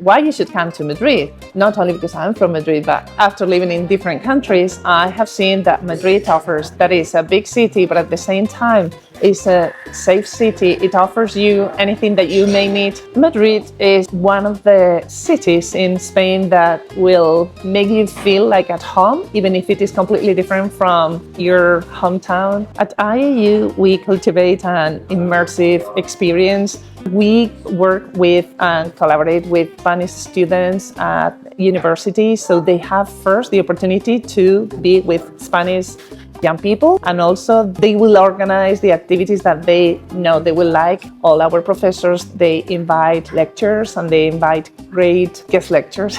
why you should come to Madrid. Not only because I'm from Madrid, but after living in different countries, I have seen that Madrid offers, that is a big city, but at the same time, it's a safe city. It offers you anything that you may need. Madrid is one of the cities in Spain that will make you feel like at home, even if it is completely different from your hometown. At IAU, we cultivate an immersive experience. We work with and collaborate with Spanish students at universities, so they have first the opportunity to be with Spanish young people, and also they will organize the activities that they know they will like. All our professors, they invite lecturers and they invite great guest lecturers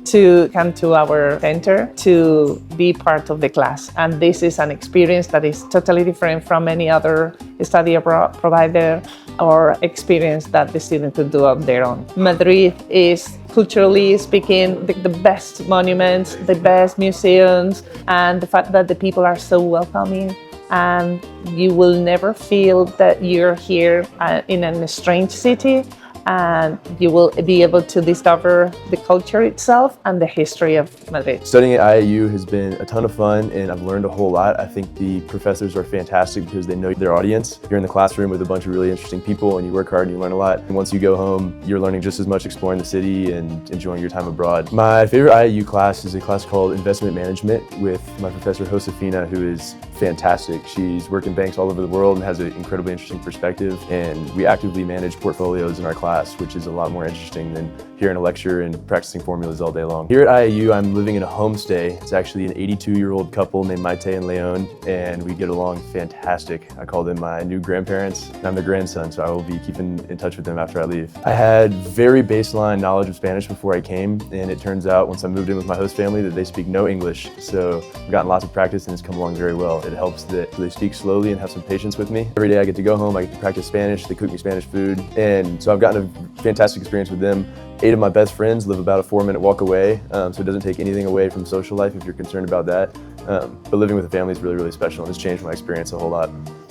to come to our center to be part of the class. And this is an experience that is totally different from any other study abroad provider or experience that the student could do on their own. Madrid is, culturally speaking, the best monuments, the best museums, and the fact that the people are so welcoming, and you will never feel that you're here in a strange city, and you will be able to discover the culture itself and the history of Madrid. Studying at IAU has been a ton of fun, and I've learned a whole lot. I think the professors are fantastic because they know their audience. You're in the classroom with a bunch of really interesting people, and you work hard and you learn a lot. And once you go home, you're learning just as much, exploring the city and enjoying your time abroad. My favorite IAU class is a class called Investment Management with my professor Josefina, who is fantastic. She's worked in banks all over the world and has an incredibly interesting perspective, and we actively manage portfolios in our class, which is a lot more interesting than hearing a lecture and practicing formulas all day long. Here at IAU, I'm living in a homestay. It's actually an 82-year-old couple named Maite and Leon, and we get along fantastic. I call them my new grandparents, and I'm their grandson, so I will be keeping in touch with them after I leave. I had very baseline knowledge of Spanish before I came, and it turns out once I moved in with my host family that they speak no English, so I've gotten lots of practice and it's come along very well. It helps that they speak slowly and have some patience with me. Every day I get to go home, I get to practice Spanish, they cook me Spanish food, and so I've gotten a fantastic experience with them. 8 of my best friends live about a 4-minute walk away, so it doesn't take anything away from social life if you're concerned about that. But living with a family is really, really special, and it's changed my experience a whole lot.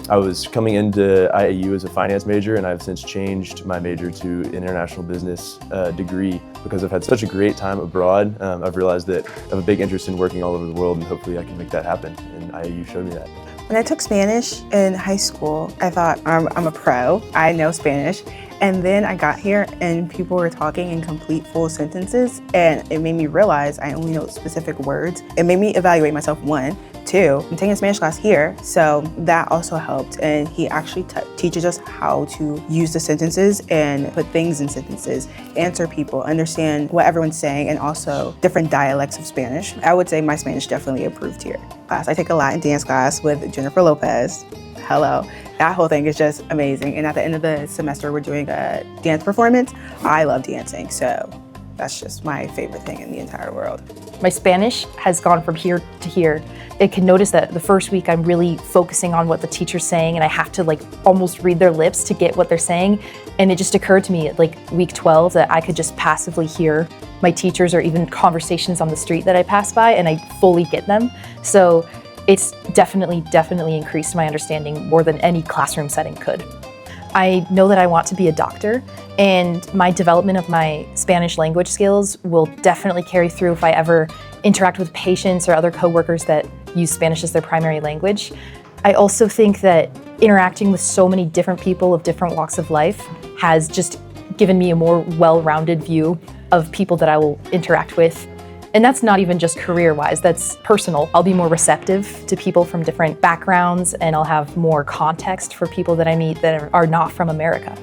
I was coming into IAU as a finance major, and I've since changed my major to an international business degree because I've had such a great time abroad. I've realized that I have a big interest in working all over the world, and hopefully I can make that happen, and IAU showed me that. When I took Spanish in high school, I thought, I'm a pro, I know Spanish. And then I got here and people were talking in complete full sentences, and it made me realize I only know specific words. It made me evaluate myself, 1. 2, I'm taking a Spanish class here, so that also helped. And he actually teaches us how to use the sentences and put things in sentences, answer people, understand what everyone's saying, and also different dialects of Spanish. I would say my Spanish definitely improved here. I take a Latin dance class with Jennifer Lopez. Hello. That whole thing is just amazing. And at the end of the semester, we're doing a dance performance. I love dancing, so that's just my favorite thing in the entire world. My Spanish has gone from here to here. I can notice that the first week I'm really focusing on what the teacher's saying, and I have to almost read their lips to get what they're saying. And it just occurred to me at week 12 that I could just passively hear my teachers or even conversations on the street that I pass by, and I fully get them. So it's definitely increased my understanding more than any classroom setting could. I know that I want to be a doctor, and my development of my Spanish language skills will definitely carry through if I ever interact with patients or other coworkers that use Spanish as their primary language. I also think that interacting with so many different people of different walks of life has just given me a more well-rounded view of people that I will interact with. And that's not even just career-wise, that's personal. I'll be more receptive to people from different backgrounds, and I'll have more context for people that I meet that are not from America.